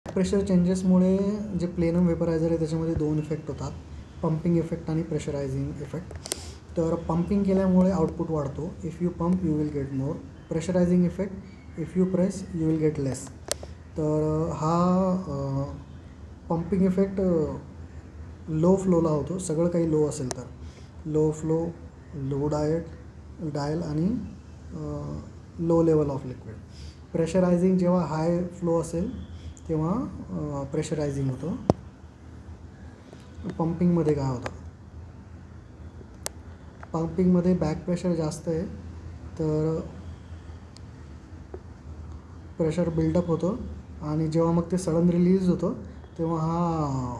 Pressure चेंजेसमुळे जे plenum वेपरायझर आहे त्याच्यामध्ये दोन इफेक्ट होतात, पंपिंग इफेक्ट आणि प्रेशरायझिंग इफेक्ट. तर पंपिंग केल्यामुळे आउटपुट वाढतो. If you pump you will get more. Pressurising effect, if you press you will get less. तर हा पंपिंग इफेक्ट लो फ्लोला होतो, सगळं काही लो असेल तर. लो फ्लो, लो डायल आणि लो लेवल ऑफ लिक्विड. प्रेशरायझिंग जेव्हा हाय फ्लो असेल तेव्हा प्रेशरायझिंग होतं. पंपिंगमध्ये काय होतं, पंपिंगमध्ये बॅक प्रेशर जास्त आहे तर प्रेशर बिल्डअप होतं आणि जेव्हा मग ते सडन रिलीज होतं तेव्हा हा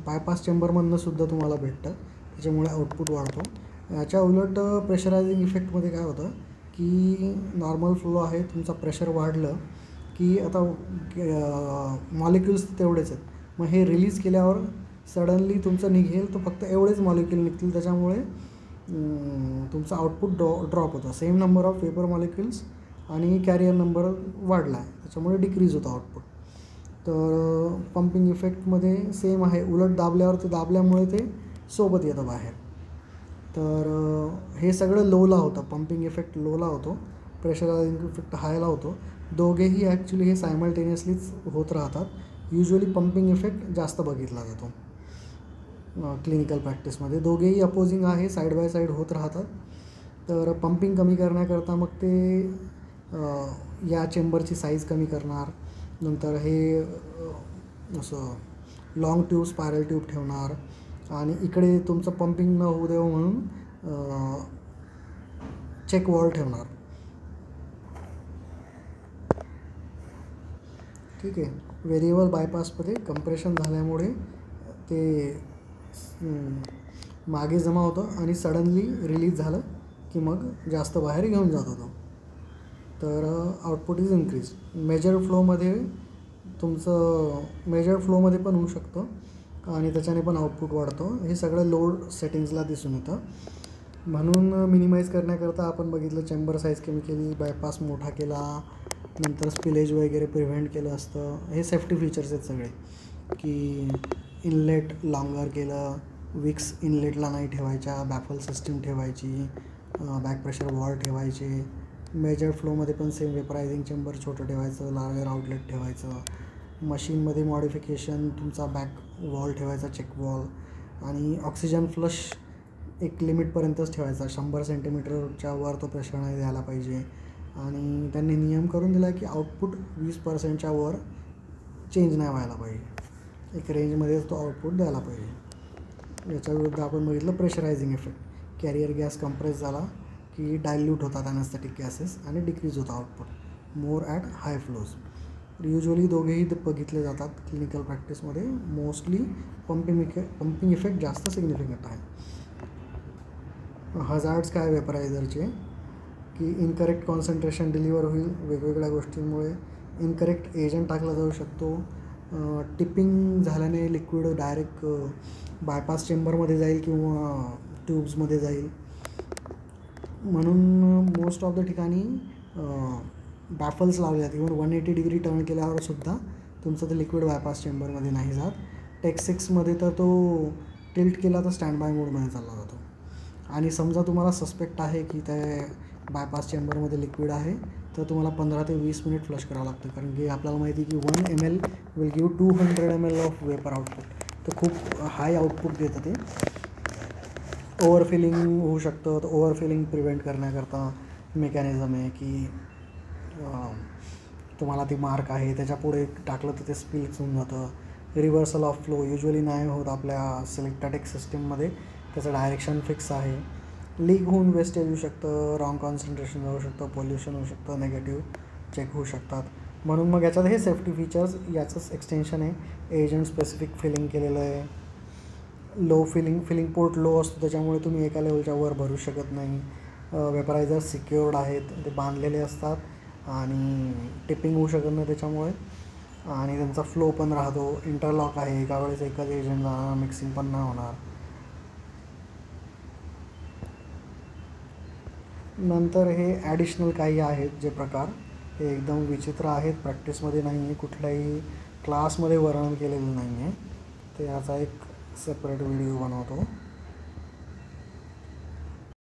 बायपास चेंबरमधनं सुद्धा तुम्हाला भेटतं, त्याच्यामुळे आउटपुट वाढतो. याच्या उलट प्रेशरायझिंग इफेक्टमध्ये काय होतं की नॉर्मल फ्लो आहे, तुमचा प्रेशर वाढलं की आता मॉलिक्युल्स तेवढेच आहेत, मग हे रिलीज केल्यावर सडनली तुमचं निघेल तर फक्त एवढेच मॉलिक्युल निघतील, त्याच्यामुळे तुमचं आउटपुट ड्रॉप होतं. Same number of vapour molecules आणि कॅरियर नंबर वाढला आहे, त्याच्यामुळे डिक्रीज होतं आउटपुट. तर पंपिंग इफेक्टमध्ये सेम आहे, उलट दाबल्यावर ते दाबल्यामुळे ते सोबत येतं बाहेर. तर हे सगळं लोला होतं, पंपिंग इफेक्ट लोला होतो, प्रेशरायझिंग इफेक्ट हायला होतो. दोघेही ॲक्च्युली हे सायमल्टेनियसलीच होत राहतात. युजली पंपिंग इफेक्ट जास्त बघितला जातो क्लिनिकल प्रॅक्टिसमध्ये. दोघेही अपोजिंग आहे, साईड बाय साईड होत राहतात. तर पंपिंग कमी करण्याकरता मग ते या चेंबरची साईज कमी करणार, नंतर हे असं लाँग ट्यूब, स्पायरल ट्यूब ठेवणार आणि इकडे तुमचं पंपिंग न होऊ देऊ म्हणून चेक वॉल ठेवणार. ठीक आहे. व्हेरिएबल बायपासमध्ये कंप्रेशन झाल्यामुळे ते मागे जमा होतं आणि सडनली रिलीज झालं की मग जास्त बाहेर घेऊन जात होतं. तर आउटपुट इज इन्क्रीज. मेजर फ्लोमध्ये पण होऊ शकतं आणि त्याच्याने पण आउटपुट वाढतो. हे सगळं लोड सेटिंग्सला दिसून येतं. म्हणून मिनिमाइज करण्याकरता आपण बघितलं चेंबर साईज कमी केली, बायपास मोठा केला, नंतर स्पिलेज वगैरे प्रिव्हेंट केलं असतं. हे सेफ्टी फीचर्स आहेत सगळे, की इनलेट लॉंगर केलं, विक्स इनलेटला नाही ठेवायच्या, बॅफल सिस्टीम ठेवायची, बॅक प्रेशर वॉल ठेवायचे. मेजर फ्लोमध्ये पण सेम वेपरायझिंग चेंबर छोटं ठेवायचं, लार्जर आउटलेट ठेवायचं. मशीनमध्ये मॉडिफिकेशन तुमचा बॅक वॉल ठेवायचा, चेक वॉल, आणि ऑक्सिजन फ्लश एक लिमिटपर्यंतच ठेवायचा, 100 सेंटीमीटरच्या वर तो प्रेशर नाही द्यायला पाहिजे. आणि त्यांनी नियम करून दिला की आउटपुट 20%च्या वर चेंज नाही व्हायला पाहिजे, एक रेंजमध्येच तो आउटपुट द्यायला पाहिजे. याच्या विरुद्ध आपण बघितलं प्रेशरायझिंग इफेक्ट. कॅरियर गॅस कंप्रेस झाला की डायल्यूट होतात ॲनेस्थेटिक गॅसेस आणि डिक्रीज होतं output more at high flows. Usually दोघेही बघितले जातात क्लिनिकल प्रॅक्टिसमध्ये. मोस्टली पंपिंग इफेक्ट जास्त सिग्निफिकंट आहे. हजार्ड्स काय वेपरायझरचे, की इनकरेक्ट कॉन्सन्ट्रेशन डिलिव्हर होईल वेगवेगळ्या गोष्टींमुळे, इनकरेक्ट एजंट टाकला जाऊ शकतो, टिपिंग झाल्याने लिक्विड डायरेक्ट बायपास चेंबरमध्ये जाईल किंवा ट्यूब्समध्ये जाईल. म्हणून मोस्ट ऑफ द ठिकाणी बॅफल्स लावले जातात. इव्हन 180 डिग्री टर्न केल्यावर सुद्धा तुमचं ते लिक्विड बायपास चेंबरमध्ये नाही जात. टेक 6मध्ये तर तो टिल्ट केला तर स्टँड बाय मोडमध्ये चालला जातो. आणि समजा तुम्हाला सस्पेक्ट आहे की ते बायपास चेंबरमध्ये लिक्विड आहे तर तुम्हाला 15 ते 20 मिनिट फ्लश करावं लागतं, कारण की आपल्याला माहिती आहे की 1 ml will give 200 ml of vapour output. तर खूप हाय आउटपुट देतं ते. ओव्हरफिलिंग होऊ शकतं, तर ओव्हरफिलिंग प्रिव्हेंट करण्याकरता मेकॅनिझम आहे की तुम्हाला ती मार्क आहे त्याच्यापुढे टाकलं तर ते स्पिल्स होऊन जातं. रिव्हर्सल ऑफ फ्लो युजली नाही होत आपल्या सिलेक्टाटेक सिस्टीममध्ये, त्याचं डायरेक्शन फिक्स आहे. लीक होऊन वेस्टेज होऊ शकतं, रॉंग कॉन्सन्ट्रेशन जाऊ शकतं, पोल्युशन होऊ शकतं, नेगेटिव्ह चेक होऊ शकतात. म्हणून मग याच्यात हे सेफ्टी फीचर्स याचंच एक्सटेन्शन आहे. एजंट स्पेसिफिक फिलिंग केलेलं आहे. लो फिलिंग पोर्ट लो असतो, त्याच्यामुळे तुम्ही एका लेवलच्या वर भरू शकत नाही. वेपरायझर सिक्युअर्ड आहेत, ते बांधलेले असतात आणि टिपिंग होऊ शकत नाही त्याच्यामुळे, आणि त्यांचा फ्लो पण राहतो. इंटरलॉक आहे, एका वेळेस एकच एजंट जाणार, मिक्सिंग पण नाही होणार. नंतर हे ॲडिशनल काही आहेत जे प्रकार, हे एकदम विचित्र आहेत, प्रॅक्टिसमध्ये नाही आहे कुठल्याही क्लासमध्ये वर्णन केलेलं नाही आहे, ते याचा एक सेपरेट व्हिडिओ बनवतो.